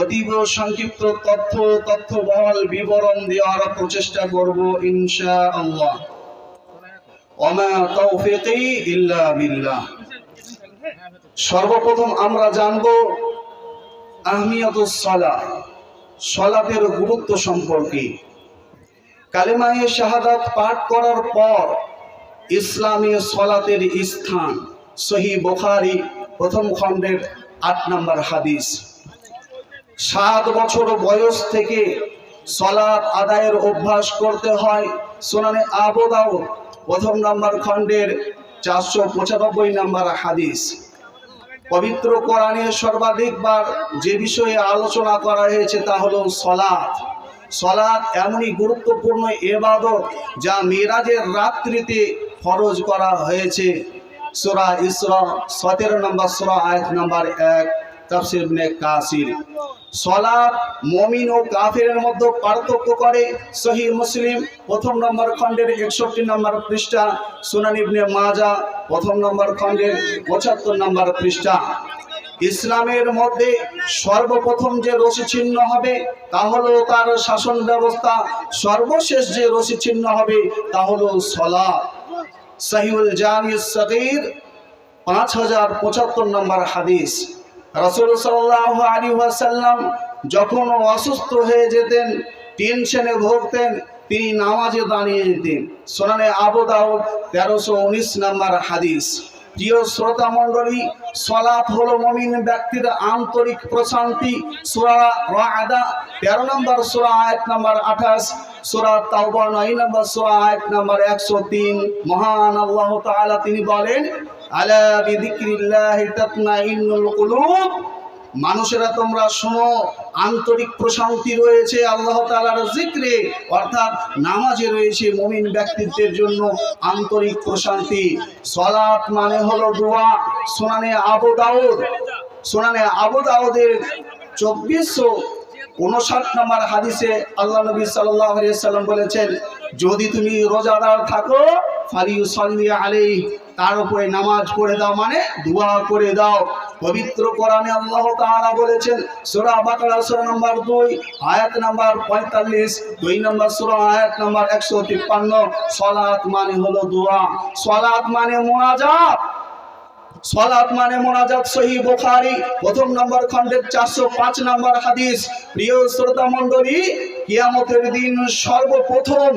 অতীব সংক্ষিপ্ত তথ্যবহুল বিবরণ দেওয়ার প্রচেষ্টা করব ইনশাআল্লাহ। ওমা তাওফীকি ইল্লা বিল্লাহ। সর্বপ্রথম আমরা জানব আহমিয়াতুস সালাহ, সালাতের গুরুত্ব সম্পর্কে। কালেমায়ে শাহাদাত পাঠ করার পর ইসলামে সালাতের স্থান। সহিহ বুখারী প্রথম খণ্ডের ৮ নম্বর হাদিস। 7 বছর বয়স থেকে সালাত আদায়ের অভ্যাস করতে হয়। সুনানে আবু দাউদ প্রথম নম্বর খণ্ডের 495 নম্বর হাদিস। পবিত্র কোরআনে সর্বাধিকবার যে বিষয়ে আলোচনা করা হয়েছে তা হলো সালাত। সালাত এমনই গুরুত্বপূর্ণ ইবাদত যা মিরাজের রাত্রিতে ফরজ করা হয়েছে। সূরা ইসরা 17 নম্বর সূরা আয়াত নম্বর 1, তাফসীর ইবনে কাসির। সালাত মুমিন ও কাফিরের মধ্যে পার্থক্য করে। সহিহ মুসলিম প্রথম নম্বর খণ্ডের 61 নম্বর পৃষ্ঠা, সুনান ইবনে মাজাহ প্রথম নম্বর খণ্ডের 75 নম্বর পৃষ্ঠা। ইসলামের মধ্যে সর্বপ্রথম যে রশি চিহ্ন হবে তা হলো তার শাসন ব্যবস্থা, সর্বশেষ যে রশি চিহ্ন হবে তা হলো সালাত। সহিহুল জামিউস সগীর 5075 নম্বর হাদিস। রাসূল সাল্লাল্লাহু আলাইহি ওয়াসাল্লাম যখন অসুস্থ হয়ে যেতেন, টেনশনে ভুগতেন, তিনি নামাজে দাঁড়িয়ে যেতেন। সুনানে আবু দাউদ 1319 নম্বর হাদিস। প্রিয় শ্রোতা মণ্ডলী, সালাত হলো মুমিন ব্যক্তির আন্তরিক প্রশান্তি। সূরা রা'দ 13 নম্বর সূরা আয়াত নম্বর 28, সূরা তাওবা 9 নম্বর সূরা আয়াত নম্বর 103। মহান আল্লাহ তাআলা তিনি বলেন, আলা বিযিকরিল্লাহি তাতমাইন্নুল কুলুব। মানুষেরা তোমরা শোনো, আন্তরিক প্রশান্তি রয়েছে আল্লাহ তাআলার জিক্রে, অর্থাৎ নামাজে রয়েছে মুমিন ব্যক্তিদের জন্য আন্তরিক প্রশান্তি। সালাত মানে হলো দোয়া। সুনানে আবু দাউদের 2459 নম্বর হাদিসে আল্লাহ নবী সাল্লাল্লাহু আলাইহি সাল্লাম বলেছেন, যদি তুমি রোজাদার থাকো ফালিউসাল্লি আলাইহি, তার উপরে নামাজ পড়ে দাও, মানে দোয়া করে দাও। পবিত্র কোরআনে আল্লাহ তাআলা বলেছেন, সূরা বাকারা সূরা নম্বর 2 আয়াত নম্বর 45, 2 নম্বর সূরা আয়াত নম্বর 153, সালাত মানে হলো দোয়া, সালাত মানে মুনাজাত। সালাত মানে মুনাজাত। সহিহ বুখারী প্রথম নম্বর খণ্ডের 405 নম্বর হাদিস। প্রিয় শ্রোতা মণ্ডলী, কিয়ামতের দিন সর্বপ্রথম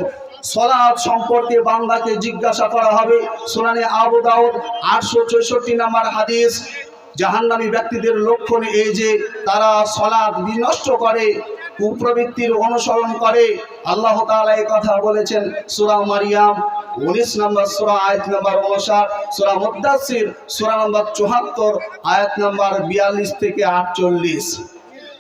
সালাত সম্পর্কে বান্দাকে জিজ্ঞাসা করা হবে। সুনানে আবু দাউদ 864 নম্বর হাদিস। জাহান্নামী ব্যক্তিদের লক্ষণ এই যে তারা সালাত বিনষ্ট করে, কুপ্রবৃত্তির অনুসরণ করে। আল্লাহ তাআলা এই কথা বলেছেন সূরা মারিয়াম 19 নম্বর সূরা আয়াত নম্বর 59, সূরা মুদ্দাসসির সূরা নম্বর 74 আয়াত নম্বর 42 থেকে 48।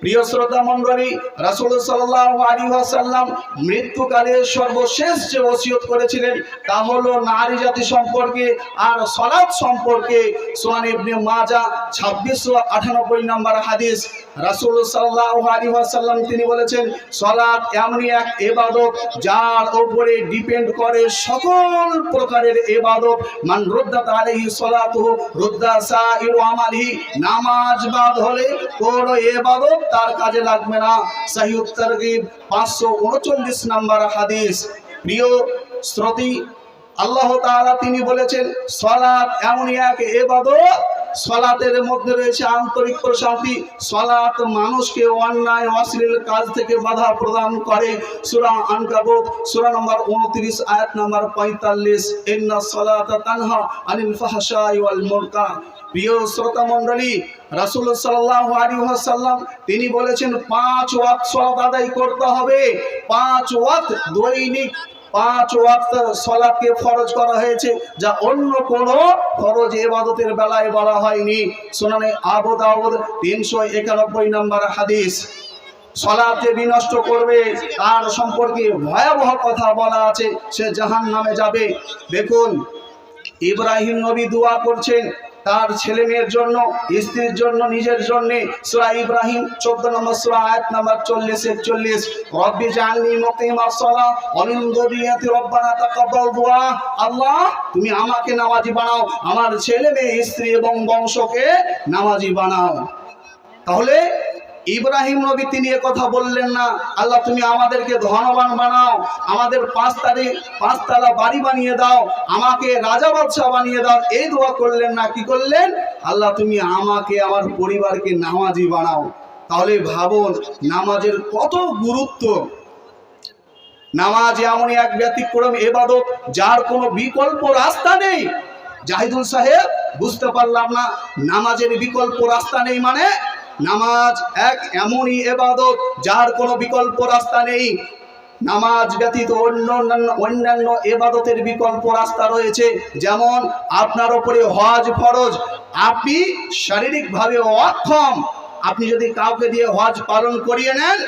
প্রিয় শ্রোতা মণ্ডলী, রাসূল সাল্লাল্লাহু আলাইহি ওয়াসাল্লাম মৃত্যুকালে সর্বশেষ যে ওসিয়ত করেছিলেন তা হলো নারী জাতি সম্পর্কে আর সালাত সম্পর্কে। সুনান ইবনে মাজাহ 2698 নম্বর হাদিস। রাসূল সাল্লাল্লাহু আলাইহি ওয়াসাল্লাম তিনি বলেছেন, সালাত এমনই এক ইবাদত যার উপরে ডিপেন্ড করে সকল প্রকারের ইবাদত। মান রুদ্দাত আলাইহি সালাতুহু রুদ্দা সাইরু আমালিহি। নামাজ বাদ হলে কোন ইবাদত তার কাজে লাগবে না। সহিহ তারগীব 539 নম্বর হাদিস। প্রিয় শ্রোতা, আল্লাহ তাআলা তিনি বলেছেন, সালাত এমনই এক ইবাদত, সালাতের মধ্যে রয়েছে আন্তরিক প্রশান্তি। সালাত মানুষকে অন্যায় অশ্লীল কাজ থেকে বাধা প্রদান করে। সূরা আনকাবুত সূরা নম্বর 29 আয়াত নম্বর 45, ইন্নাস সালাতা তানহা আনিল ফাহশাই ওয়াল মুনকার। প্রিয় শ্রোতা মণ্ডলী, রাসূল সাল্লাল্লাহু আলাইহি ওয়াসাল্লাম তিনি বলেছেন 5 ওয়াক্ত সালাত আদায় করতে হবে। 5 ওয়াক্ত দৈনিক 5 ওয়াক্ত সালাতকে ফরজ করা হয়েছে, যা অন্য কোন ফরজ ইবাদতের বেলায় বলা হয়নি। সুনানে আবু দাউদ 391 নম্বর হাদিস। সালাত যে বিনষ্ট করবে তার সম্পর্কে ভয়াবহ কথা বলা আছে, সে জাহান্নামে যাবে। দেখুন, ইব্রাহিম নবী দোয়া করছেন তার ছেলে মেয়ের জন্য, স্ত্রীর জন্য, নিজের জন্য। সূরা ইব্রাহিম 14 নম্বর সূরা আয়াত নম্বর 40-41, রব্বি জাআলনি মুকিমাস সালাহ ওয়া মিন যুররিয়াতি রব্বানা তাকাব্বাল দুআ। আল্লাহ তুমি আমাকে নামাজি বানাও, আমার ছেলে মেয়ে, স্ত্রী এবং বংশকে নামাজি বানাও। তাহলে ইব্রাহিম নবী তিনি কথা বললেন না, আল্লাহ তুমি আমাদেরকে ধনবান বানাও, আমাদের পাঁচতলা বাড়ি বানিয়ে দাও, আমাকে রাজা বাদশাহ বানিয়ে দাও, এই দোয়া করলেন না। কি করলেন? আল্লাহ তুমি আমাকে আমার পরিবারকে নামাজি বানাও। তাহলে ভাবুন নামাজের কত গুরুত্ব। নামাজ এমনই এক ব্যতিক্রম ইবাদত যার কোনো বিকল্প রাস্তা নেই। জাহিদুল সাহেব বুঝতে পারলাম না, নামাজের বিকল্প রাস্তা নেই মানে? নামাজ এক এমনই ইবাদত যার কোনো বিকল্প রাস্তা নেই। নামাজ ব্যতীত অন্যান্য ইবাদতের বিকল্প রাস্তা রয়েছে। যেমন আপনার উপরে হজ ফরজ, আপনি শারীরিকভাবে অক্ষম, আপনি যদি কাউকে দিয়ে হজ পালন করিয়ে নেন,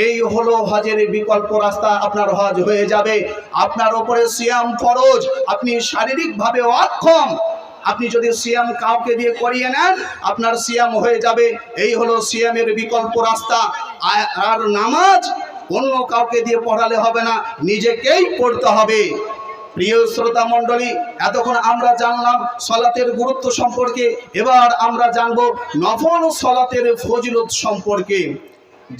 এই হলো হজের বিকল্প রাস্তা, আপনার হজ হয়ে যাবে। আপনার উপরে সিয়াম ফরজ, আপনি শারীরিকভাবে অক্ষম, আপনি যদি সিয়াম কাউকে দিয়ে করিয়ে নেন, আপনার সিয়াম হয়ে যাবে। এই হলো সিয়ামের বিকল্প রাস্তা। আর নামাজ অন্য কাউকে দিয়ে পড়ালে হবে না, নিজেকেই পড়তে হবে। প্রিয় শ্রোতা মণ্ডলী, এতক্ষণ আমরা জানলাম সলাতের গুরুত্ব সম্পর্কে, এবার আমরা জানবো নফল সলাতের ফজিলত সম্পর্কে।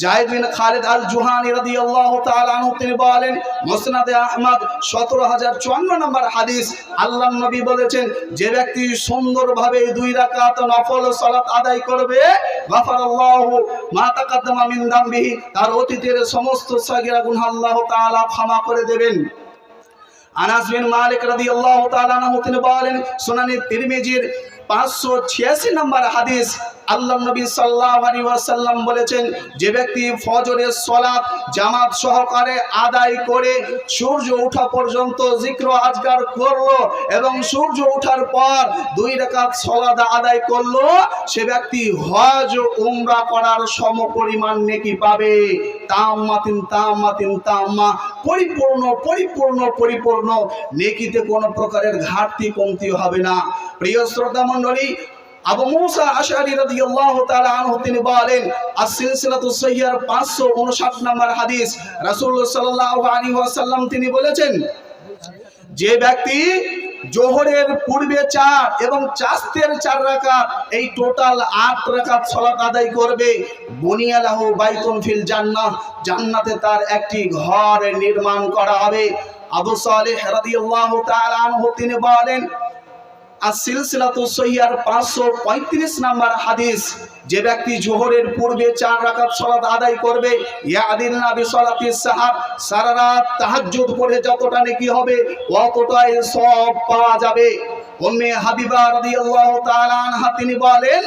জায়েদ বিন খালিদ আল জুহানি রাদিয়াল্লাহু তাআলা আনহু তিনি বলেন, মুসনাদে আহমদ 17054 নম্বর হাদিস, আল্লাহর নবী বলেছেন, যে ব্যক্তি সুন্দরভাবে 2 রাকাত নফল সালাত আদায় করবে, গাফারাল্লাহু মা তাকাদ্দামা মিন যামবিহি, তার অতীতের সমস্ত সাগীরা গুনাহ আল্লাহ তাআলা ক্ষমা করে দেবেন। আনাস বিন মালিক রাদিয়াল্লাহু তাআলা আনহু তিনি বলেন, সুনানে তিরমিজির 586 নম্বর হাদিস, আল্লাহ নবী সাল্লাল্লাহু আলাইহি ওয়াসাল্লাম বলেছেন, যে ব্যক্তি ফজরের সালাত জামাত সহকারে আদায় করে সূর্য ওঠা পর্যন্ত জিক্র আজকার করলো এবং সূর্য ওঠার পর 2 রাকাত সালাত আদায় করলো, সে ব্যক্তি হজ ও উমরা করার সমপরিমাণ নেকি পাবে। তাম্মাতিন তাম্মাতিন তাম্মা, পরিপূর্ণ পরিপূর্ণ পরিপূর্ণ নেকিতে কোনো প্রকারের ঘাটতি কমতি হবে না। প্রিয় শ্রোতা মণ্ডলী, আবু মুসা আশআরী রাদিয়াল্লাহু তাআলা আনহু তিনি বলেন, আস-সিলসিলাতুস সহিহার 559 নম্বর হাদিস, রাসূলুল্লাহ সাল্লাল্লাহু আলাইহি ওয়াসাল্লাম তিনি বলেছেন, যে ব্যক্তি জোহরের পূর্বে 4 এবং চাস্তের 4 রাকাত, এই টোটাল 8 রাকাত সালাত আদায় করবে, বুনিয়া লাহু বাইতুন ফিল জান্নাহ, জান্নাতে তার একটি ঘর নির্মাণ করা হবে। আবু সালেহ রাদিয়াল্লাহু তাআলা আনহু তিনি বলেন, আস-সিলসিলাতুস সহিহার 535 নম্বর হাদিস, যে ব্যক্তি জোহরের পূর্বে 4 রাকাত সালাত আদায় করবে, ইয়াদিলনা বিসালাতিস সাহার, সারা রাত তাহাজ্জুদ পড়ে যতটা নেকি হবে ততটাই সওয়াব পাওয়া যাবে। উম্মে হাবিবা রাদিয়াল্লাহু তাআলা আনহা তিনি বলেন,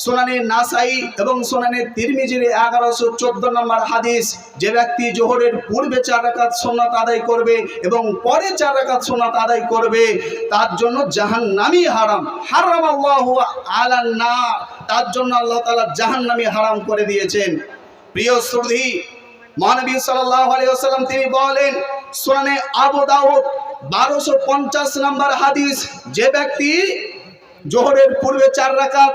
সুনানে নাসাই এবং সুনানে তিরমিজির 1114 নম্বর হাদিস, যে ব্যক্তি জোহরের পূর্বে 4 রাকাত সুন্নাত আদায় করবে এবং পরে 4 রাকাত সুন্নাত আদায় করবে, তার জন্য জাহান্নামী হারাম, হারামাল্লাহু আলান নার, তার জন্য আল্লাহ তাআলা জাহান্নামী হারাম করে দিয়েছেন। প্রিয় শ্রোতা, মহানবী সাল্লাল্লাহু আলাইহি ওয়াসাল্লাম তিনি বলেন, সুনানে আবু দাউদ 1250 নম্বর হাদিস, যে ব্যক্তি জোহরের পূর্বে 4 রাকাত,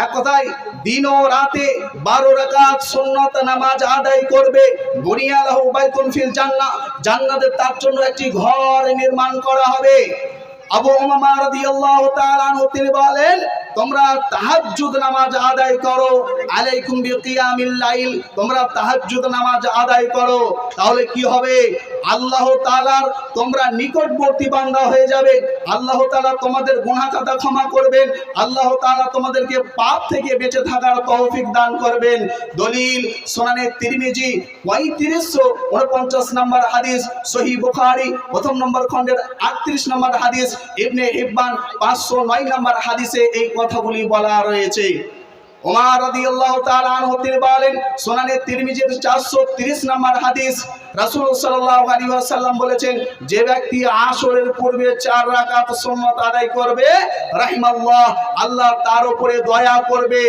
এক কথায় দিন ও রাতে 12 রাকাত সুন্নাত নামাজ আদায় করবে, বুনিয়া লাহু বাইতুন ফিল জান্নাহ, জান্নাতে তার জন্য একটি ঘর নির্মাণ করা হবে। আবু উমামা রাদিয়াল্লাহু তাআলা আনহু তিনি বলেন, তোমরা তাহাজ্জুদ নামাজ আদায় করো, আলাইকুম বিকিয়ামিল লাইল, তোমরা তাহাজ্জুদ নামাজ আদায় করো, তাহলে কি হবে? আল্লাহ তাআলার তোমরা নিকটবর্তী বান্দা হয়ে যাবে, আল্লাহ তাআলা তোমাদের গুনাহ খাতা ক্ষমা করবেন, আল্লাহ তাআলা তোমাদেরকে পাপ থেকে বেঁচে থাকার তৌফিক দান করবেন। দলিল সুনানে তিরমিজি 3549 নম্বর হাদিস, সহিহ বুখারী প্রথম নম্বর খণ্ডের 38 নম্বর হাদিস, ইবনে হিব্বান 509 নম্বর হাদিসে এই কথাগুলি বলা রয়েছে। ওমর রাদিয়াল্লাহু তাআলা আনহু তিনি বলেন, সুনানে তিরমিজির 430 নম্বর হাদিস, রাসূল সাল্লাল্লাহু আলাইহি ওয়াসাল্লাম বলেছেন, যে ব্যক্তি আসরের পূর্বে 4 রাকাত সুন্নাত আদায় করবে, রাহিমাল্লাহ, আল্লাহ তার উপরে দয়া করবে।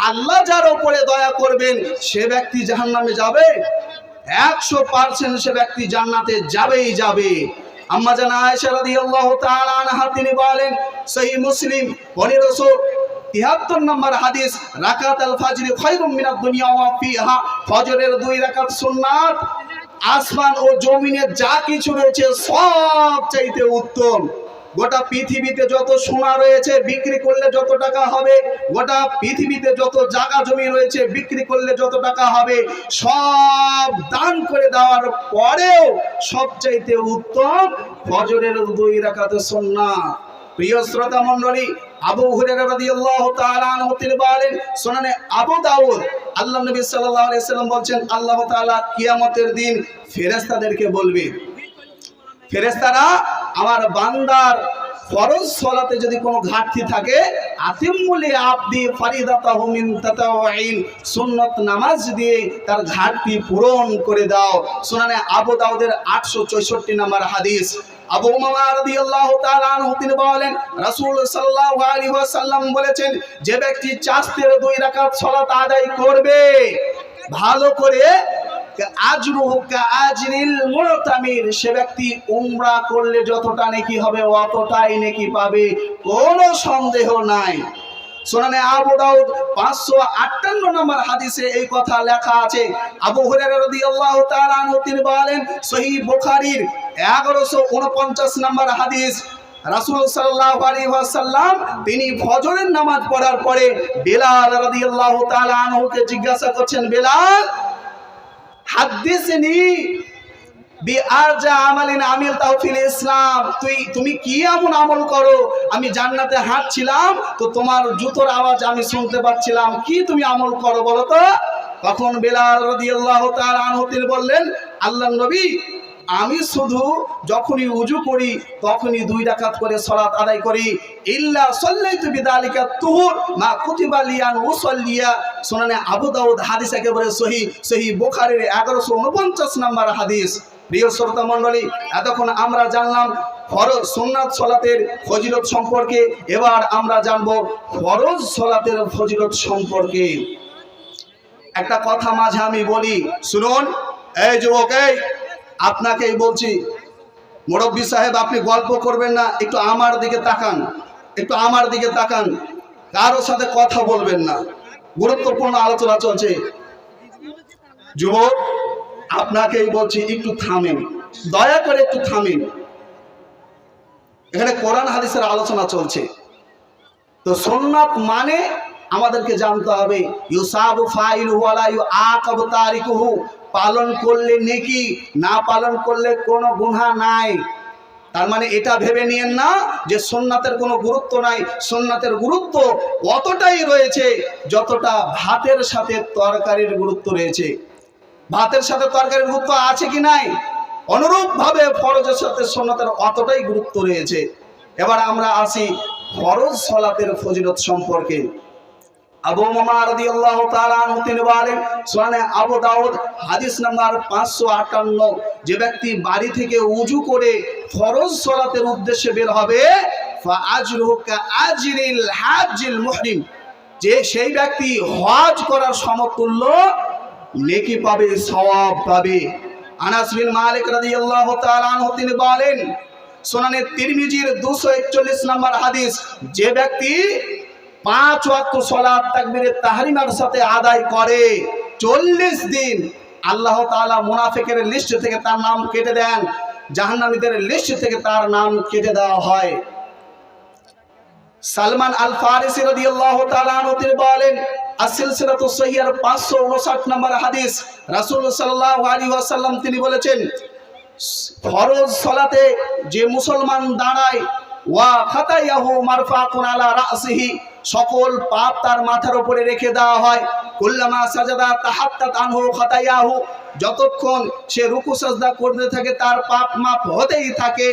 আল্লাহ যার উপরে দয়া করবেন সে ব্যক্তি জাহান্নামে যাবে, 100% সে ব্যক্তি জান্নাতে যাবেই যাবে। আম্মা জান আয়েশা রাদিয়াল্লাহু তাআলা আনহা তিনি বলেন, সহিহ মুসলিম 1573 নম্বর হাদিস, রাকাত আল ফাজর খায়রুম মিনাদ দুনিয়া ওয়া ফিহা, ফজরের 2 রাকাত সুন্নাত আসমান ও জমিনে যা কিছু রয়েছে সব চাইতে উত্তম। গোটা পৃথিবীতে যত সোনা রয়েছে বিক্রি করলে যত টাকা হবে, গোটা পৃথিবীতে যত জায়গা জমি রয়েছে বিক্রি করলে যত টাকা হবে, সব দান করে দেওয়ার পরেও সবচাইতে উত্তম ফজরের 2 রাকাত সুন্নাত। প্রিয় শ্রোতা মণ্ডলী, আবু হুরায়রা রাদিয়াল্লাহু তাআলা আনহু তিনি বলেন, সুনানে আবু দাউদ, আল্লাহ নবী সাল্লাল্লাহু আলাইহি সাল্লাম বলেন, আল্লাহ তাআলা কিয়ামতের দিন ফেরেশতাদেরকে বলবে, ফেরেশতারা আমার বান্দার ফরজ সালাতে যদি কোনো ঘাটতি থাকে, আতিমুলি আবদি ফারিদাতাহু মিন তাতাওয়িন, সুন্নাত নামাজ দিয়ে তার ঘাটতি পূরণ করে দাও। সুনানে আবু দাউদের 864 নম্বর হাদিস। আবু উমামা রাদিয়াল্লাহু তাআলা আনহু তিনি বলেন, রাসূল সাল্লাল্লাহু আলাইহি ওয়াসাল্লাম বলেছেন, যে ব্যক্তি চাস্তের 2 রাকাত সালাত আদায় করবে ভালো করে, আজরুহু কাআজরিল মুতামির, সে ব্যক্তি উমরা করলে যতটা নেকি হবে অতটাই নেকি পাবে, কোনো সন্দেহ নাই। সুনানে আবু দাউদ 558 নম্বর হাদিসে এই কথা লেখা আছে। আবু হুরায়রা রাদিয়াল্লাহু তাআলা আনহু তিনি বলেন, সহিহ বুখারীর 1149 নম্বর হাদিস, রাসূল সাল্লাল্লাহু আলাইহি ওয়াসাল্লাম তিনি ফজরের নামাজ পড়ার পরে বেলাল রাদিয়াল্লাহু তাআলা আনহুকে জিজ্ঞাসা করছেন, বেলাল হাদিসনি বিআরজা আমালিন আমিলতাহু ফিল ইসলাম, তুমি কি এমন আমল করো, আমি জান্নাতে হাঁটছিলাম তো তোমার জুতোর আওয়াজ আমি শুনতে পাচ্ছিলাম, কি তুমি আমল করো বলো তো? তখন বেলাল রাদিয়াল্লাহু তাআলা আনহু তিনি বললেন, আল্লাহর নবী, আমি শুধু যখনই উযু করি তখনই 2 রাকাত করে সালাত আদায় করি, ইল্লা সাল্লাইতু বিযালিকা তুহুর মা কুতিবা লিয়ান উসাল্লিয়া। সুনানে আবু দাউদ হাদিস একেবারে সহিহ বুখারীর 1149 নম্বর হাদিস। প্রিয় শ্রোতা মণ্ডলী, এতক্ষণ আমরা জানলাম ফরজ সুন্নাত সালাতের ফজিলত সম্পর্কে, এবার আমরা জানবো ফরজ সালাতের ফজিলত সম্পর্কে। একটা কথা মাঝে আমি বলি, শুনুন। এই যুবক, এই আপনাকেই বলছি, মুরব্বী সাহেব আপনি গল্প করবেন না, একটু আমার দিকে তাকান, একটু আমার দিকে তাকান, কারোর সাথে কথা বলবেন না, গুরুত্বপূর্ণ আলোচনা চলছে। যুবক আপনাকেই বলছি, একটু থামেন, দয়া করে একটু থামেন, এখানে কোরআন হাদিসের আলোচনা চলছে। তো সুন্নাত মানে আমাদেরকে জানতে হবে, ইউসাবু ফাইলুহু ওয়া লা ইউআকাবু তারিকুহু, পালন করলে নেকি, না পালন করলে কোনো গুনাহ নাই। তার মানে এটা ভেবে নিয়েন না যে সুন্নাতের কোনো গুরুত্ব নাই। সুন্নাতের গুরুত্ব অতটাই রয়েছে যতটা ভাতের সাথে তরকারির গুরুত্ব রয়েছে। ভাতের সাথে তরকারির গুরুত্ব আছে কি নাই, অনুরূপভাবে ফরজের সাথে সুন্নাতের অতটাই গুরুত্ব রয়েছে। এবার আমরা আসি ফরজ সালাতের ফজিলত সম্পর্কে। আবু উমামা রাদিয়াল্লাহু তাআলা আনহু তিনি বলেন, সুনানে আবু দাউদ হাদিস নাম্বার 558, যে ব্যক্তি বাড়ি থেকে উযু করে ফরজ সালাতের উদ্দেশ্যে বের হবে, ফা আজরুহু কাআজরিল হাজ্জিল মুহরিম, যে সেই ব্যক্তি হজ করার সমতুল্য নেকি পাবে, সওয়াব পাবে। আনাস বিন মালিক রাদিয়াল্লাহু তাআলা আনহু তিনি বলেন, সুনানে তিরমিজির 241 নম্বর হাদিস, যে ব্যক্তি 5 ওয়াক্ত সালাত তাকবীরে তাহরিমার সাথে আদায় করে 40 দিন, আল্লাহ তাআলা মুনাফিকের লিস্ট থেকে তার নাম কেটে দেন, জাহান্নামীদের লিস্ট থেকে তার নাম কেটে দেওয়া হয়। সালমান আল ফারিসি রাদিয়াল্লাহু তাআলা আনহু তিনি বলেন, as-silsilatu sahihah 559 নম্বর হাদিস, রাসূল সাল্লাল্লাহু আলাইহি ওয়াসাল্লাম তিনি বলেছেন, ফরজ সালাতে যে মুসলমান দাঁড়ায়, ওয়া খাতায়াহু মারফাকুন আলা রাসিহি, সকল পাপ তার মাথার উপরে রেখে দেওয়া হয়। কুল্লামা সাজাদা তাহাত্তাত আনহু খাতায়াহু, যতক্ষণ সে রুকু সাজদা করতে থাকে তার পাপ মাফ হতেই থাকে।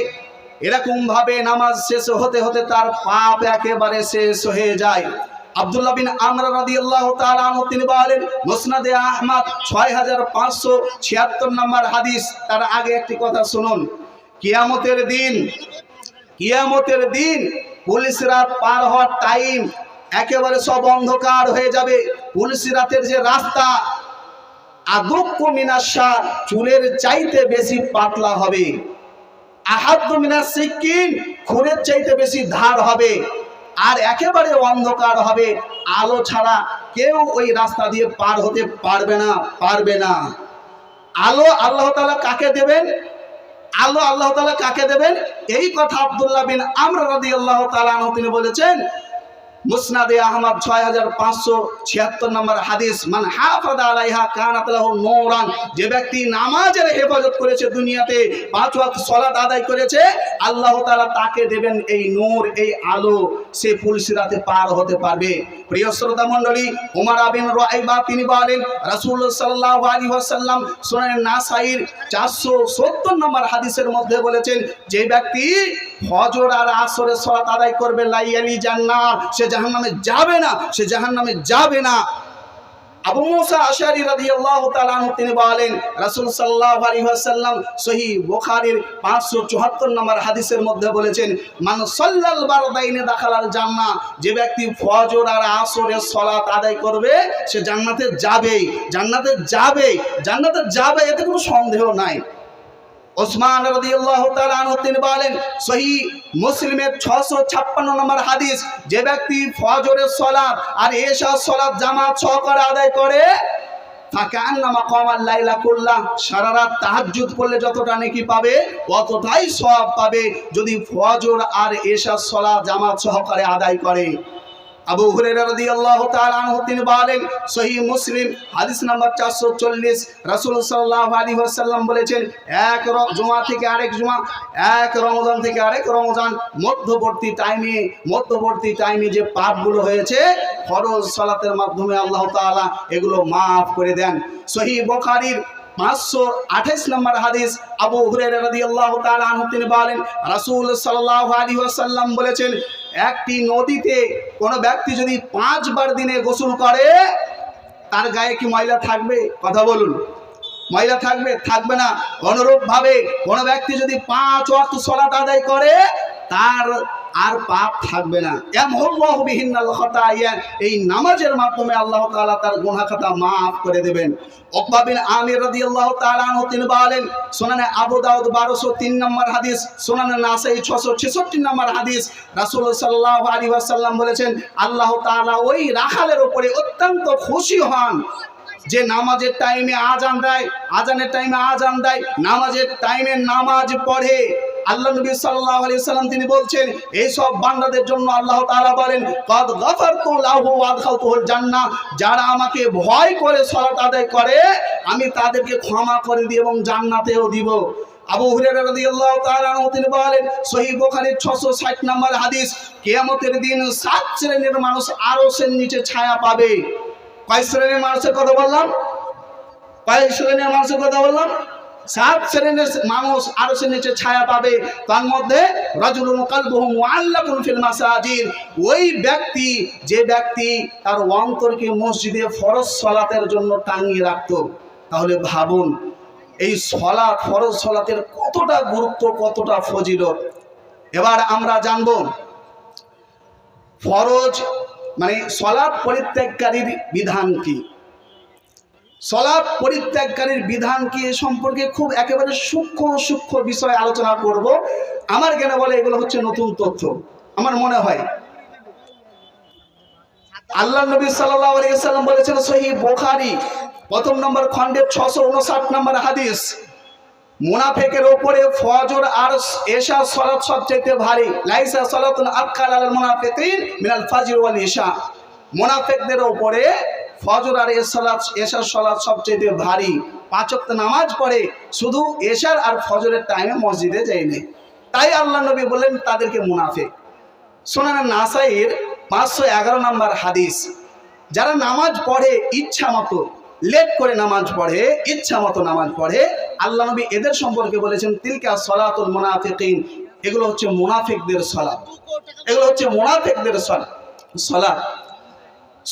এরকম ভাবে নামাজ শেষ হতে হতে তার পাপ একেবারে শেষ হয়ে যায়। আব্দুল্লাহ বিন আমর রাদিয়াল্লাহু তাআলা আনহু তিনি বলেন, মুসনাদে আহমদ 6576 নম্বর হাদিস। তার আগে একটি কথা শুনুন, কিয়ামতের দিন পুলিশ রাত পার হওয়ার টাইম, একেবারে সব অন্ধকার হয়ে যাবে। পুলিশ রাতের যে রাস্তা, আদুক্কু মিনাশা, চুলের চাইতে বেশি পাতলা হবে, আহাদ্দু মিনাস সিকিন, খুরের চাইতে বেশি ধার হবে, আর একেবারে অন্ধকার হবে, আলো ছাড়া কেউ ওই রাস্তা দিয়ে পার হতে পারবে না। আলো আল্লাহ তাআলা কাকে দেবেন? আলো আল্লাহ তাআলা কাকে দেবেন? এই কথা আব্দুল্লাহ বিন আমর রাদিয়াল্লাহু তাআলা আনহু তিনি বলেছেন মুসনাদে আহমদ 6576 নম্বর হাদিস, মান হাফাযা আলাইহা কানাত লাহু নূরান, যে ব্যক্তি নামাজের হেফাজত করেছে, দুনিয়াতে 5 ওয়াক্ত সালাত আদায় করেছে, আল্লাহ তাআলা তাকে দেবেন এই নূর, এই আলো, সে পুলসিরাতে পার হতে পারবে। প্রিয় শ্রোতা মণ্ডলী, উমর বিন রাইবা তিনি বলেন রাসূলুল্লাহ সাল্লাল্লাহু আলাইহি ওয়াসাল্লাম সুনান নাসাইর 470 নম্বর হাদিসের মধ্যে বলেছেন, যে ব্যক্তি ফজর আর আসরের সালাত আদায় করবে লাইয়ালি জান্নাত, সে জাহান্নামে যাবে না, সে জাহান্নামে যাবে না। আবু মুসা আশআরী রাদিয়াল্লাহু তাআলা আনহু তিনি বলেন রাসূল সাল্লাল্লাহু আলাইহি ওয়াসাল্লাম সহিহ বুখারীর 574 নম্বর হাদিসের মধ্যে বলেছেন, মান সাল্লাল বারদাইনে দাখালাল জান্নাহ, যে ব্যক্তি ফজর আর আসরের সালাত আদায় করবে সে জান্নাতে যাবে, জান্নাতে যাবে, জান্নাতে যাবে, এতে কোনো সন্দেহ নাই। ওসমান রাদিয়াল্লাহু তাআলা আনহু তিনি বলেন সহিহ মুসলিমের 656 নম্বর হাদিস, যে ব্যক্তি ফজরের সালাত আর এশার সালাত জামাত সহকারে আদায় করে ফাকান্নামা কামাল লাইলা কুল্লাহ, সারা রাত তাহাজ্জুদ করলে যতটা নেকি পাবে ততটাই সওয়াব পাবে যদি ফজর আর এশার সালাত জামাত সহকারে আদায় করে। আবু হুরায়রা রাদিয়াল্লাহু তাআলা আনহু তিনি বলেন সহিহ মুসলিম হাদিস নাম্বার 440, রাসূল সাল্লাল্লাহু আলাইহি ওয়াসাল্লাম বলেছেন, এক জুমা থেকে আরেক জুমা, এক রমজান থেকে আরেক রমজান, মধ্যবর্তী টাইমে যে পাপগুলো হয়েছে ফরজ সালাতের মাধ্যমে আল্লাহ তাআলা এগুলো মাফ করে দেন। সহিহ বুখারীর 528 নম্বর হাদিস, আবু হুরায়রা রাদিয়াল্লাহু তাআলা আনহু তিনি বলেন রাসূল সাল্লাল্লাহু আলাইহি ওয়াসাল্লাম বলেছেন, একটি নদীতে কোনো ব্যক্তি যদি 5 বার দিনে গোসল করে তার গায়ে কি ময়লা থাকবে? কথা বলুন, ময়লা থাকবে? থাকবে না। অনুরূপভাবে কোনো ব্যক্তি যদি 5 ওয়াক্ত সালাত আদায় করে তার আর পাপ থাকবে না। ইয়ামহুল্লাহু বিহিন্নাল খাতায়া, এই নামাজের মাধ্যমে আল্লাহ তাআলা তার গুনাহ খাতা maaf করে দেবেন। উকবা বিন আমির রাদিয়াল্লাহু তাআলা আনহু তিনি বলেন সুনানে আবু দাউদ 1203 নম্বর হাদিস, সুনানে নাসাই 666 নম্বর হাদিস, রাসূল সাল্লাল্লাহু আলাইহি ওয়াসাল্লাম বলেছেন, আল্লাহ তাআলা ওই রাখালের উপরে অত্যন্ত খুশি হন যে নামাজের টাইমে আজান দেয়, আজানের টাইমে আজান দেয়, নামাজের টাইমে নামাজ পড়ে। আল্লাহ নবী সাল্লাল্লাহু আলাইহি ওয়াসাল্লাম তিনি বলছেন, এই সব বান্দাদের জন্য আল্লাহ তাআলা বলেন, ক্বাদ গাফারতু লাহু ওয়া আদখালতুহুল জান্নাহ, যারা আমাকে ভয় করে সালাত আদায় করে আমি তাদেরকে ক্ষমা করে দিই এবং জান্নাতেও দিব। আবু হুরায়রা রাদিয়াল্লাহু তাআলা আনহু তিনি বলেন সহিহ বুখারীর 660 নম্বর হাদিস, কিয়ামতের দিন 7 শ্রেণীর মানুষ আরশের নিচে ছায়া পাবে। কয় শ্রেণীর মানুষের কথা বললাম? কয় শ্রেণীর মানুষের কথা বললাম? 7 শ্রেণীর মানুষ আরশের নিচে ছায়া পাবে। তার মধ্যে রাজুলুন কলবুহু মুআল্লাকুন ফিল মাসাজিদ, ওই ব্যক্তি যে ব্যক্তি তার অন্তরকে মসজিদে ফরজ সালাতের জন্য টাঙিয়ে রাখতো। তাহলে ভাবুন এই সালাত, ফরজ সালাতের কতটা গুরুত্ব, কতটা ফজিলত। এবার আমরা জানব ফরজ মানে সালাত পরিত্যাগকারীর বিধান কি। সালাত পরিত্যাগকারীর বিধান কি এ সম্পর্কে খুব একেবারে সূক্ষ্ম বিষয় আলোচনা করব। আমার জ্ঞানে বলে এগুলো হচ্ছে নতুন তথ্য। আমার মনে হয় আল্লাহ নবী সাল্লাল্লাহু আলাইহি ওয়াসাল্লাম বলেছেন সহিহ বুখারী 1 নম্বর খণ্ডের 659 নম্বর হাদিস, মুনাফিকের উপরে ফজর আর এশা সালাত সবচেয়ে ভারী। লাইসা সালাতুন আকাল আলাল মুনাফিকিন মিনাল ফাজর ওয়াল ইশা, মুনাফিকদের উপরে ফজর আর এশার সালাত সবচেয়ে ভারী। 5 ওয়াক্ত নামাজ পড়ে, শুধু এশার আর ফজরের টাইমে মসজিদে যায় না, তাই আল্লাহ নবী বললেন তাদেরকে মুনাফিক। সুনানে নাসাইর 511 নম্বর হাদিস, যারা নামাজ পড়ে ইচ্ছা মতো, লেট করে নামাজ পড়ে, ইচ্ছা মতো নামাজ পড়ে, আল্লাহ নবী এদের সম্পর্কে বলেছেন তিলকা সালাতুল মুনাফিকিন, এগুলো হচ্ছে মুনাফিকদের সালাত, এগুলো হচ্ছে মুনাফিকদের সালাত।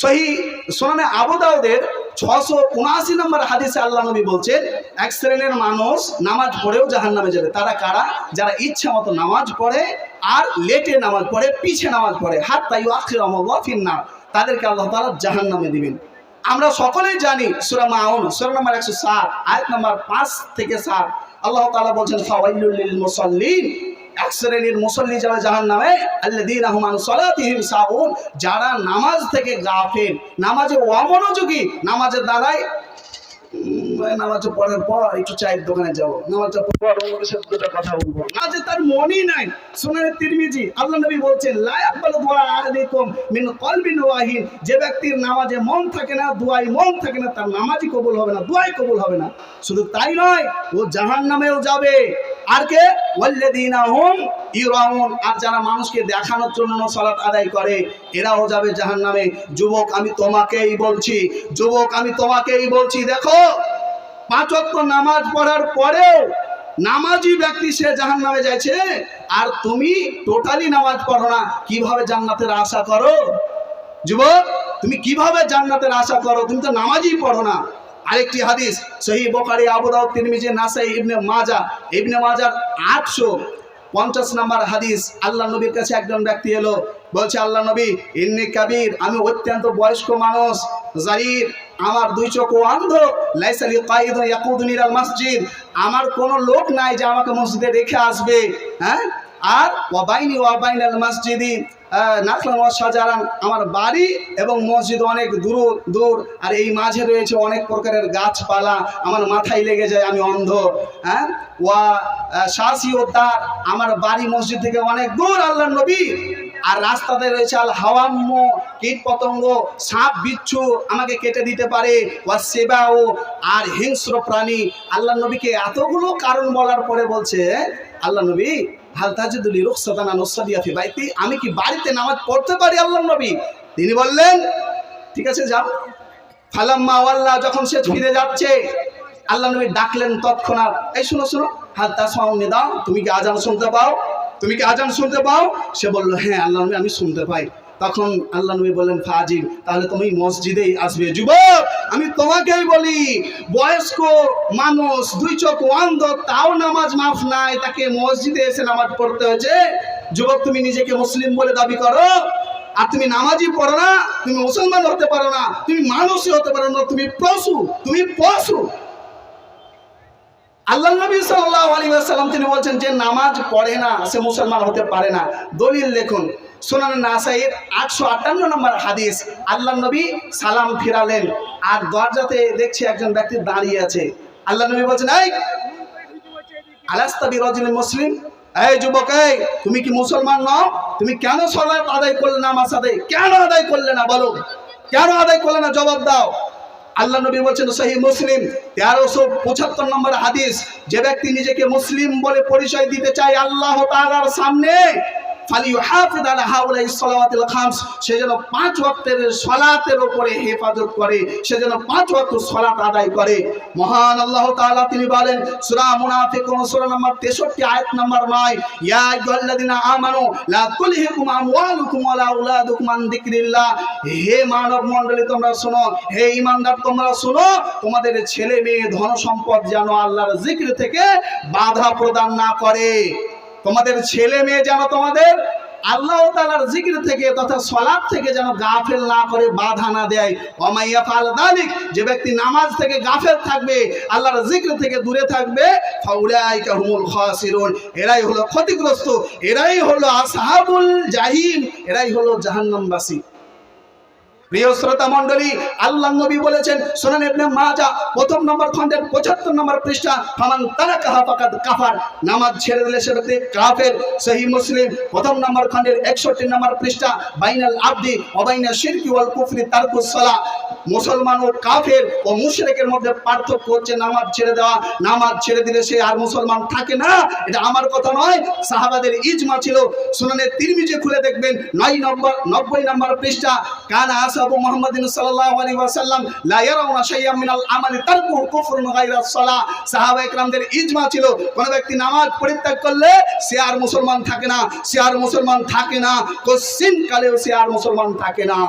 সহিহ সুনানে আবু দাউদের 679 নম্বর হাদিসে আল্লাহ নবী বলছেন, এক শ্রেণীর মানুষ নামাজ পড়েও জাহান্নামে যাবে। তারা কারা? যারা ইচ্ছা মতো নামাজ পড়ে আর লেটে নামাজ পড়ে, পিছে নামাজ পড়ে, হাত্তা ইউআখিরুহুমুল্লাহু ফিন-নার, তাদেরকে আল্লাহ তাআলা জাহান্নামে দিবেন। আমরা সকলেই জানি সূরা মাউন সূরা নম্বর 107 আয়াত নম্বর 5 থেকে 7 আল্লাহ তাআলা বলেন ফাওয়াইলুল লিল মুসাল্লিন, এক শ্রেণীর মুসল্লি যাবে জাহান্নামে, আল্লাযীনা হুম আন সালাতিহিম সাহুন, যারা নামাজ থেকে গাফিল, নামাজে অমনোযোগী, নামাজের দ্বারাই নামাজ পড়ার পর একটু চায়ের দোকানে যাবো, নামাজটা পর ওদের সাথে দুটো কথা বলবো, আজ তার মনই নাই। সুনানে তিরমিজি আল্লাহ নবী বলছেন লা ইয়াকবালু দুআ আহাদিকুম মিন কলবিন ওয়াহিন, যে ব্যক্তির নামাজে মন থাকে না, দুআয় মন থাকে না, তার নামাজই কবুল হবে না, দুআই কবুল হবে না। শুধু তাই নয়, ও জাহান্নামেও যাবে। আর কে? ওয়াল্লাযীনা হুম ইউরাউন, আর যারা মানুষকে দেখানোর জন্য সালাত আদায় করে এরাও যাবে জাহান্নামে। যুবক আমি তোমাকেই বলছি, যুবক আমি তোমাকেই বলছি, দেখো 5 ওয়াক্ত নামাজ পড়ার পরেও নামাজি ব্যক্তি সে জাহান্নামে যাচ্ছে, আর তুমি টোটালি নামাজ পড়ো না, কিভাবে জান্নাতের আশা করো? যুবক তুমি কিভাবে জান্নাতের আশা করো? তুমি তো নামাজই পড়ো না। আরেকটি হাদিস সহিহ বুখারী, আবু দাউদ, তিরমিজি, নাসাই, ইবনে মাজার 850 নম্বর হাদিস। আল্লাহ নবীর কাছে একজন ব্যক্তি এলো, বলছে আল্লাহ নবী ইন্নী কাবীর, আমি অত্যন্ত বয়স্ক মানুষ, জারির, আমার 2 চোখ অন্ধ, লাইসা লি কায়িদুন ইয়াকুদুনি ইলাল মসজিদ, আমার কোনো লোক নাই যে আমাকে মসজিদে রেখে আসবে, হ্যাঁ, আর ওয়া বাইনি ওয়া বাইনাল মসজিদি নাখলান ওয়া শাজারান, আমার বাড়ি এবং মসজিদ অনেক দূর, আর এই মাঝে রয়েছে অনেক প্রকারের গাছপালা, আমার মাথায় লেগে যায়, আমি অন্ধ, হ্যাঁ, ওয়া শাসি ও দার, আমার বাড়ি মসজিদ থেকে অনেক দূর আল্লাহর নবী, আর রাস্তাতে রয়েছে আল হাওয়াম্ম, কীট পতঙ্গ, সাপ বিচ্ছু আমাকে কেটে দিতে পারে, ওয়া সেবাও, আর হিংস্র প্রাণী। আল্লাহর নবীকে এতগুলো কারণ বলার পরে বলছে আল্লাহ নবী হাল তাজিদুলি রুখসাতান নুসাল্লিয়া ফি বাইতি, আমি কি বাড়িতে নামাজ পড়তে পারি আল্লাহর নবী? তিনি বললেন ঠিক আছে যাও। ফালাম্মা ওয়াল্লা, যখন সে ফিরে যাচ্ছে আল্লাহ নবী ডাকলেন তৎক্ষণাৎ, এই শোনো হাল তাসমাউ নিদা, তুমি কি আজান শুনতে পাও? তুমি কি আজান শুনতে পাও? সে বলল হ্যাঁ আল্লাহ নবী আমি শুনতে পাই। তখন আল্লাহ নবী বললেন ফাজিব, তাহলে তুমি মসজিদেই আসবে। যুবক আমি তোমাকেই বলি, বয়স্ক মানুষ 2 চোখ অন্ধ, তাও নামাজ মাফ নাই, তাকে মসজিদে এসে নামাজ পড়তে হয়েছে। যুবক তুমি নিজেকে মুসলিম বলে দাবি করো, আর তুমি নামাজই পড়ো না, তুমি মুসলমান হতে পারো না, তুমি মানুষই হতে পারো না, তুমি পশু। আল্লাহ নবী সাল্লাল্লাহু আলাইহি ওয়াসাল্লাম তিনি বলছেন যে নামাজ পড়ে না সে মুসলমান হতে পারে না। দলিল দেখুন সুনান নাসাইর 858 নম্বর হাদিস। আল্লাহ নবী সালাম ফিরালেন, আর দরজাতে দেখছে একজন ব্যক্তি দাঁড়িয়ে আছে। আল্লাহ নবী বলছেন এই আলাস্তা বিরাজুল মুসলিম, এই যুবক এই তুমি কি মুসলমান নও? তুমি কেন সালাত আদায় করলে না? নামাজ আদায় কেন আদায় করলে না? বলো কেন আদায় করলে না, জবাব দাও। আল্লাহ নবী বলছেন সহিহ মুসলিম 1375 নম্বর হাদিস, যে ব্যক্তি নিজেকে মুসলিম বলে পরিচয় দিতে চায় আল্লাহ তাআলার সামনে, ফালিউহাফিজ আলা হাউলাইস সালাওয়াতিল খামস, সে যেন 5 ওয়াক্তের সালাতের উপরে হেফাজত করে, সে যেন 5 ওয়াক্ত সালাত আদায় করে। মহান আল্লাহ তাআলা তিনি বলেন সূরা মুনাফিকুন সূরা নম্বর 63 আয়াত নম্বর 9, ইয়া আইয়ুহাল্লাযিনা আমানু লা তুলহিকুম আমওয়ালুকুম ওয়ালা আওলাদুকুম আন যিকরিল্লাহ, হে মানব মণ্ডলী তোমরা শোনো, হে ঈমানদার তোমরা শোনো, তোমাদের ছেলে মেয়ে ধন সম্পদ যেন আল্লাহর জিকির থেকে বাধা প্রদান না করে। তোমাদের ছেলে মেয়ে যেন তোমাদের আল্লাহ তাআলার জিকির থেকে তথা সালাত থেকে যেন গাফেল না করে, বাধা না দেয়। ওমাইয়া ফাল যালিক, যে ব্যক্তি নামাজ থেকে গাফেল থাকবে, আল্লাহর জিকির থেকে দূরে থাকবে, ফাউলাইকা হুমুল খাসিরুন, এরাই হলো ক্ষতিগ্রস্ত, এরাই হলো আসহাবুল জাহিম, এরাই হলো জাহান্নামবাসী। প্রিয় শ্রোতা মণ্ডলী, আল্লাহ নবী বলেছেন সুনান ইবনে মাজাহ 1 নম্বর খণ্ডের 75 নম্বর পৃষ্ঠা, ফামান তারাকাহা ফাকাদ কাফার, নামাজ ছেড়ে দিলে সে ব্যক্তি কাফের। সহিহ মুসলিম 1 নম্বর খণ্ডের 61 নম্বর পৃষ্ঠা, বাইনাল আবদি ওয়া বাইনা শিরকি ওয়াল কুফরি তারকুস সালাহ, মুসলমান ও কাফের ও মুশরিকের মধ্যে পার্থক্য হচ্ছে নামাজ ছেড়ে দেওয়া। নামাজ ছেড়ে দিলে সে আর মুসলমান থাকে না, এটা আমার কথা নয়, সাহাবাদের ইজমা ছিল। সুনানে তিরমিজি খুলে দেখবেন 90 নম্বর পৃষ্ঠা, কানা আসহাবু মুহাম্মাদিন সাল্লাল্লাহু আলাইহি ওয়াসাল্লাম লা ইয়ারাউনা শাইআম মিনাল আমালি তারকুহু কুফরুন গায়রা সালাহ, সাহাবা ইকরামদের ইজমা ছিল কোন ব্যক্তি নামাজ পরিত্যাগ করলে সে আর মুসলমান থাকে না, সে আর মুসলমান থাকে না, কোশ্চিন কালেও সে আর মুসলমান থাকে না।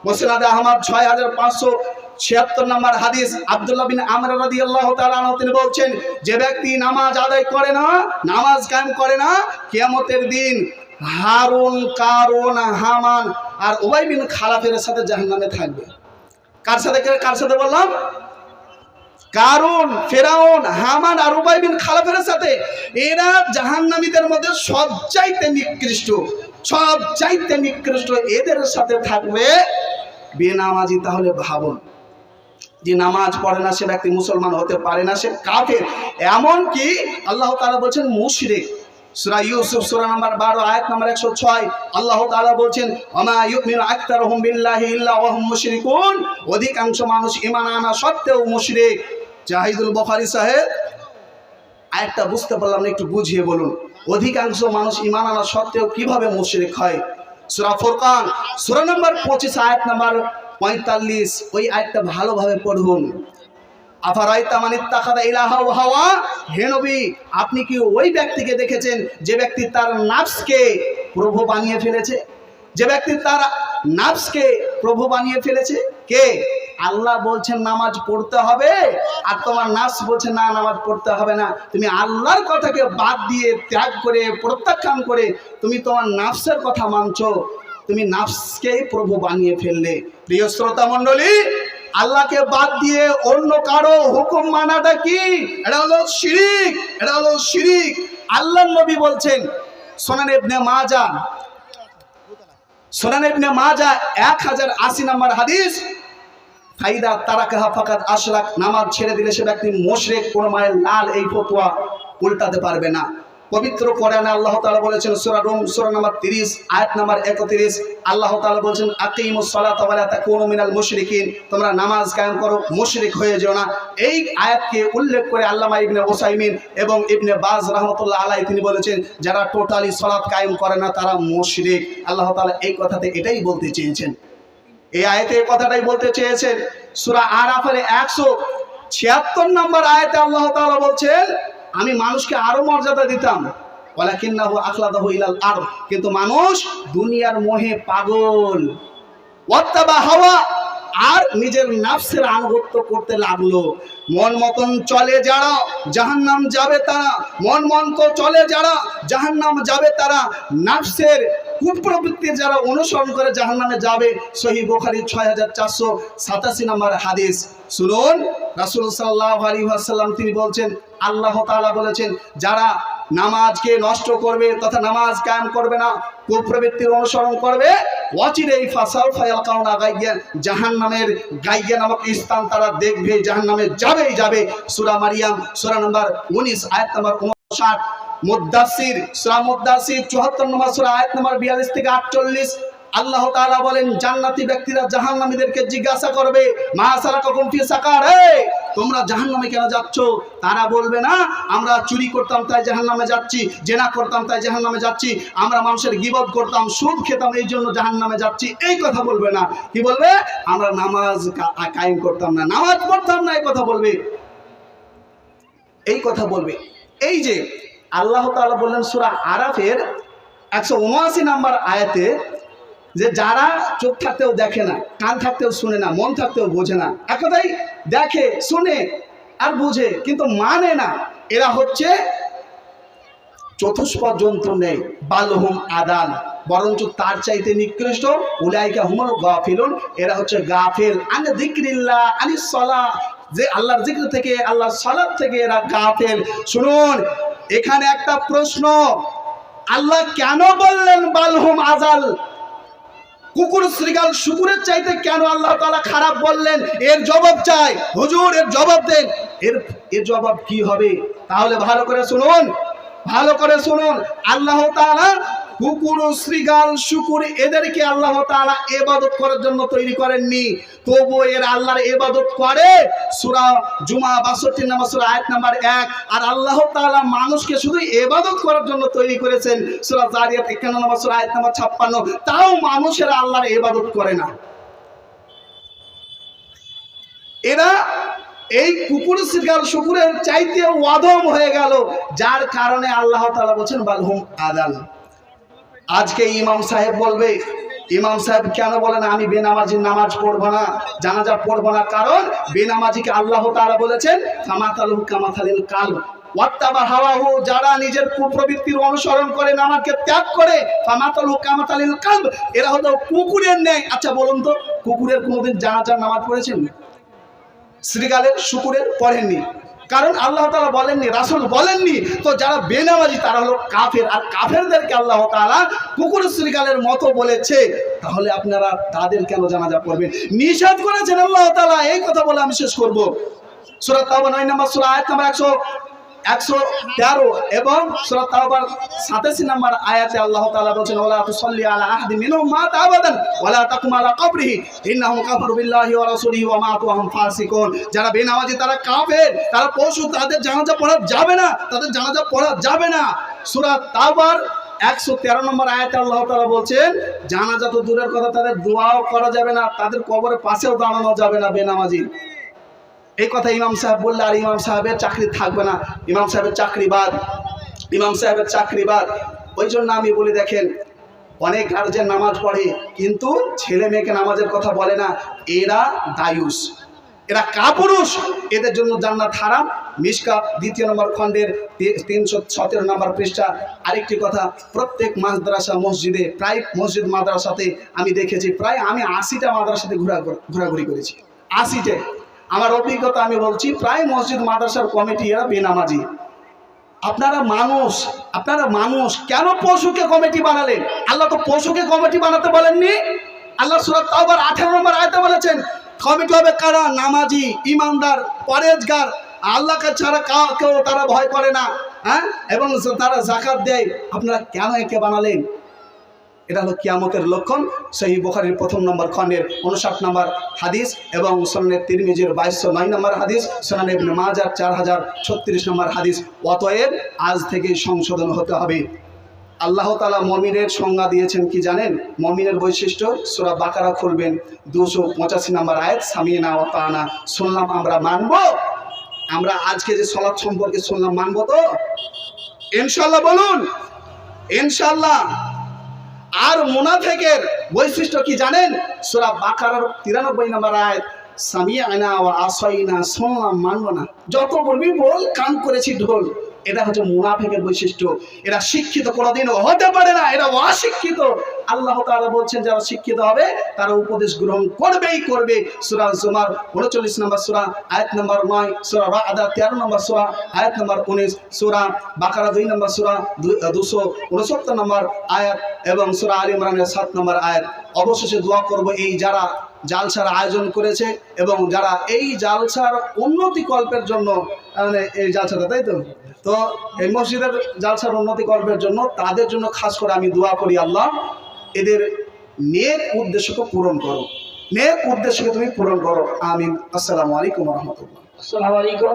মুসনাদ আহমদ 6576 নম্বর হাদিস, আব্দুল্লাহ বিন আমর রাদিয়াল্লাহু তাআলা আনহু তিনি বলছেন, যে ব্যক্তি নামাজ আদায় করে না, নামাজ কায়েম করে না, কিয়ামতের দিন হারুন, কারুন, হামান আর উবাই বিন খালাফের সাথে জাহান্নামে থাকবে। কার সাথে বললাম? কারুন, ফেরাউন, হামান আর উবাই বিন খালাফের সাথে। এরা জাহান্নামীদের মধ্যে সবচাইতে নিকৃষ্ট, এদের সাথে থাকবে বেনামাজি। তাহলে ভাবুন, যে নামাজ পড়ে না সে ব্যক্তি মুসলমান হতে পারে না, সে কাফের। এমনকি আল্লাহ তাআলা বলছেন মুশরিক। সূরা ইউসুফ সূরা নম্বর 12 আয়াত নম্বর 106 আল্লাহ তাআলা বলছেন ওয়ামা ইউমিনু আকতারুহুম বিল্লাহি ইল্লা ওয়া হুম মুশরিকুন, অধিকাংশ মানুষ ঈমান আনা সত্ত্বেও মুশরিক। জাহিদুল বুখারী সাহেব আয়াতটা বুঝতে পারলাম না, একটু বুঝিয়ে বলুন। অধিকাংশ মানুষ ঈমান আনা সত্ত্বেও কিভাবে মুশরিক হয়? সূরা ফুরকান সূরা নম্বর 25 আয়াত নম্বর 45 ওই আয়াতটা ভালোভাবে পড়ুন। আফারাইতা মান ইত্তাখাযা ইলাহাহু হাওয়া, হে নবী আপনি কি ওই ব্যক্তিকে দেখেছেন যে ব্যক্তি তার নফসকে প্রভু বানিয়ে ফেলেছে? যে ব্যক্তি তার নফসকে প্রভু বানিয়ে ফেলেছে কে? আল্লাহ বলছেন নামাজ পড়তে হবে, আর তোমার নফস বলছে না নামাজ পড়তে হবে না। তুমি আল্লাহর কথাকে বাদ দিয়ে ত্যাগ করে প্রত্যাখ্যান করে তুমি তোমার নফসের কথা মানছো, তুমি নফসকেই প্রভু বানিয়ে ফেললে। প্রিয় শ্রোতা মণ্ডলী, আল্লাহকে বাদ দিয়ে অন্য কারো হুকুম মানাটা কি? এটা হলো শিরিক, এটা হলো শিরিক। আল্লাহর নবী বলছেন সুনান ইবনে মাজাহ 1080 নম্বর হাদিস, ফাইদা তারাকাহা ফাকাদ আশরাক, নামাজ ছেড়ে দিলে সে ব্যক্তি মুশরিক। কোন মায়ের লাল এই ফতোয়া উল্টাতে পারবে না। পবিত্র কোরআনে আল্লাহ তাআলা বলেছেন সূরা রুম সূরা নম্বর 30 আয়াত নম্বর 31 আল্লাহ তাআলা বলেছেন আকিমুস সালাতা ওয়া লা তাকুনু মিনাল মুশরিকিন, তোমরা নামাজ কায়েম করো, মুশরিক হয়ে যেও না। এই আয়াতকে উল্লেখ করে আল্লামা ইবনে উসাইমিন এবং ইবনে বাজ রাহমাতুল্লাহ আলাইহি তিনি বলেছেন যারা টোটালি সালাত কায়েম করে না তারা মুশরিক। আল্লাহ তাআলা এই কথাতে এটাই বলতে চেয়েছেন, এই আয়াতে এই কথাটাই বলতে চেয়েছেন। সূরা আরাফের 176 নম্বর আয়াতে আল্লাহ তাআলা বলছেন আমি মানুষকে আরো মর্যাদা দিতাম, ওয়ালাকিন্নাহু আখলাদাহু ইলাল আরদ, কিন্তু মানুষ দুনিয়ার মোহে পাগল, ওয়াত্তাবা হাওয়া, আর নিজের নফসের আনুগত্য করতে লাগলো। মন মতন চলে যারা জাহান্নাম যাবে তারা, মন মতো চলে যারা জাহান্নাম যাবে তারা, নফসের কুপ্রবৃত্তির যারা অনুসরণ করে জাহান্নামে যাবে। সহিহ বুখারী 6487 নম্বর হাদিস। শুনুন, রাসূল সাল্লাল্লাহু আলাইহি ওয়াসাল্লাম তিনি বলছেন, আল্লাহ তাআলা বলেছেন যারা নামাজকে নষ্ট করবে তথা নামাজ কায়েম করবে না, কুপ্রবৃত্তির অনুসরণ করবে, ওয়াচিরেই ফাসাউফা ইয়ালকাউনা গায়্যা, জাহান্নামের গায়্যা নামক স্থান তারা দেখবে, জাহান্নামে যাবেই যাবে। সূরা মারিয়াম সূরা নম্বর 19 আয়াত নম্বর 59, মুদ্দাসির সূরা মুদ্দাসির 74 নম্বর সূরা আয়াত নম্বর 42 থেকে 48 আল্লাহ তাআলা বলেন জান্নাতি ব্যক্তিরা জাহান্নামীদেরকে জিজ্ঞাসা করবে মা সালাকাকুম ফি সাকার, তোমরা জাহান্নামে কেন যাচ্ছ? তারা বলবে না আমরা চুরি করতাম তাই জাহান্নামে যাচ্ছি, জেনা করতাম তাই জাহান্নামে যাচ্ছি, আমরা মানুষের গীবত করতাম, সুদ খেতাম এই জন্য জাহান্নামে যাচ্ছি। এই কথা বলবে না, কি বলবে? আমরা নামাজ কায়েম করতাম না, নামাজ পড়তাম না, এই কথা বলবে, এই কথা বলবে। এই যে আল্লাহ তাআলা বললেন সূরা আরাফের 179 নম্বর আয়াতে যে যারা চোখ থাকতেও দেখে না, কান থাকতেও শুনে না, মন থাকতেও বোঝে না, একদাই দেখে শুনে আর বুঝে কিন্তু মানে না, এরা হচ্ছে চতুষ্পদ জন্তু নেই, বালহুম আদাল, বরঞ্চ তার চাইতে নিকৃষ্ট, উলাইকা হুমুল গাফিলুন, এরা হচ্ছে গাফিল, আন যিকরিল্লাহ আনিস সালাহ, যে আল্লাহর জিকির থেকে আল্লাহর সালাত থেকে এরা গাফিল। শুনুন, এখানে একটা প্রশ্ন, আল্লাহ কেন বললেন বালহুম আজাল? কুকুর শ্রীগাল শুকুরের চাইতে কেন আল্লাহ তাআলা খারাপ বললেন? এর জবাব চাই হুজুর, এর জবাব দেন। এর জবাব কি হবে? তাহলে ভালো করে শুনুন, ভালো করে শুনুন। আল্লাহ তাআলা কুকুর শ্রীগাল শুকুর এদেরকে আল্লাহ তাআলা ইবাদত করার জন্য তৈরি করেননি, তবু এর আল্লাহর ইবাদত করে। সূরা জুমা 62 নম্বর সূরা আয়াত নাম্বার 1। আর আল্লাহ তাআলা মানুষকে শুধু ইবাদত করার জন্য তৈরি করেছেন, সূরা জারিয়াত 51 নম্বর সূরা আয়াত নাম্বার 56। তাও মানুষের আল্লাহর ইবাদত করে না। এরা এই কুকুর শ্রীগাল শুকুরের চাইতে অধম হয়ে গেল, যার কারণে আল্লাহ তাআলা বলেন বালহুম আদাল। আজকে ইমাম সাহেব বলবে, ইমাম সাহেব কেন বলেন আমি বেনামাজি নামাজ পড়বো না, জানাজা পড়বো না? কারণ বেনামাজিকে আল্লাহ তাআলা বলেছেন কামাতালহু কামাতালিল কালব ওয়াত্তাবা হাওয়াহু, যারা নিজের কুপ্রবৃত্তির অনুসরণ করে নামাজকে ত্যাগ করে, কামাতালহু কামাতালিল কালব, এরা হলো কুকুরের ন্যায়। আচ্ছা বলুন তো, কুকুরের কোনোদিন জানাজার নামাজ পড়েছেন? শ্রীগালের শুকুরের পড়েননি, কারণ আল্লাহ তাআলা বলেননি, রাসূল বলেননি। তো যারা বেনামাজি তারা হলো কাফের, আর কাফেরদেরকে আল্লাহ তাআলা কুকুর শ্রীগালের মতো বলেছে। তাহলে আপনারা তাদের কেন জানাজা পড়বেন? নিষেধ করেছেন আল্লাহ তাআলা। এই কথা বলে আমি শেষ করব। সূরা তাওবা 9 নম্বর সূরা আয়াত নম্বর 113 এবং সূরা তাওবার 87 নম্বর আয়াতে আল্লাহ তাআলা বলেছেন, ওয়ালা তুসাল্লি আলা আহাদিন মিনহুম মাতা আবাদান ওয়ালা তাকুম আলা কবরিহি ইন্নাহুম কাফারু বিল্লাহি ওয়া রাসূলিহি ওয়া মাতু ওয়া হুম ফাসিকুন। যারা বেনামাজি তারা কাফের, তারা পশু, তাদের জানাজা পড়া যাবে না, তাদের জানাজা পড়া যাবে না। সূরা তাওবার 113 নম্বর আয়াতে আল্লাহ তাআলা বলছেন, জানাজা তো দূরের কথা, তাদের দোয়াও করা যাবে না, তাদের কবরের পাশেও দাঁড়ানো যাবে না বেনামাজি। এই কথা ইমাম সাহেব বললে আর ইমাম সাহেবের চাকরি থাকবে না, ইমাম সাহেবের চাকরি বাদ, ইমাম সাহেবের চাকরি বাদ। ওই জন্য আমি বলি, দেখেন অনেক গার্জেন নামাজ পড়ে কিন্তু ছেলে মেয়েকে নামাজের কথা বলে না, এরা দায়ুস, এরা কাপুরুষ, এদের জন্য জান্নাত হারাম। মিশকাত 2 নম্বর খণ্ডের 317 নম্বর পৃষ্ঠা। আরেকটি কথা, প্রত্যেক মাদ্রাসা মসজিদে, প্রায় মসজিদ মাদ্রাসাতে আমি দেখেছি, প্রায় আমি 80টা মাদ্রাসাতে ঘোরাঘুরি করেছি, 80টে। আমার অভিজ্ঞতা আমি বলছি, প্রায় মসজিদ মাদ্রাসার কমিটি এরা বেনামাজি। আপনারা মানুষ কেন পশুকে কমিটি বানালেন? আল্লাহ তো পশুকে কমিটি বানাতে বলেননি। আল্লাহ সূরা তাওবার 18 নম্বর আয়াতে বলেছেন, কমিটি হবে কারা? নামাজি, ইমানদার, পরেজগার, আল্লাহকে ছাড়া কেউ তারা ভয় করে না, হ্যাঁ, এবং তারা যাকাত দেয়। আপনারা কেন একে বানালেন? এটা হলো কিয়ামতের লক্ষণ। সহিহ বুখারীর 1 নম্বর খণ্ডের 59 নম্বর হাদিস এবং সুনানে তিরমিজির 2209 নম্বর হাদিস, সুনানে ইবনে মাজাহ 4036 নম্বর হাদিস। অতএব আজ থেকে সংশোধন হতে হবে। আল্লাহ তাআলা মুমিনের সংজ্ঞা দিয়েছেন কি জানেন? মুমিনের বৈশিষ্ট্য সূরা বাকারা খুলবেন, 285 নম্বর আয়াত, সামিনা ওয়া তাআনা, শুনলাম আমরা মানব। আমরা আজকে যে সালাত সম্পর্কে শুনলাম, মানব তো ইনশাআল্লাহ? বলুন ইনশাআল্লাহ। আর মুনাফিকের বৈশিষ্ট্য কি জানেন? সূরা বাকারার 93 নম্বর আয়াত, সামিআনা ওয়া আসাইনা, শুনলাম মানব না, যত বলবি বল, কান করেছি ঢোল। এটা হচ্ছে মুনাফিকের বৈশিষ্ট্য। এরা শিক্ষিত কোনোদিনও হতে পারে না, এরা অশিক্ষিত। আল্লাহ তাআলা বলছেন যারা শিক্ষিত হবে তারা উপদেশ গ্রহণ করবেই করবে। সূরা জুমার 39 নম্বর সূরা আয়াত নম্বর 9, সূরা রা'দ 13 নম্বর সূরা আয়াত নম্বর 19, সূরা বাকারা 2 নম্বর সূরা 269 নম্বর আয়াত এবং সূরা আলে ইমরানের 7 নম্বর আয়াত। অবশেষে দোয়া করব এই যারা জালসার আয়োজন করেছে এবং যারা এই জালসার উন্নতি কল্পের জন্য, মানে এই জালসাটা, তাই তো, তো এই মসজিদের জালসার উন্নতি কল্পের জন্য, তাদের জন্য খাস করে আমি দোয়া করি, আল্লাহ এদের নেক উদ্দেশ্যকে পূরণ করো, নেক উদ্দেশ্যকে তুমি পূরণ করো, আমিন। আসসালামু আলাইকুম ওয়া রাহমাতুল্লাহ। আসসালামু আলাইকুম।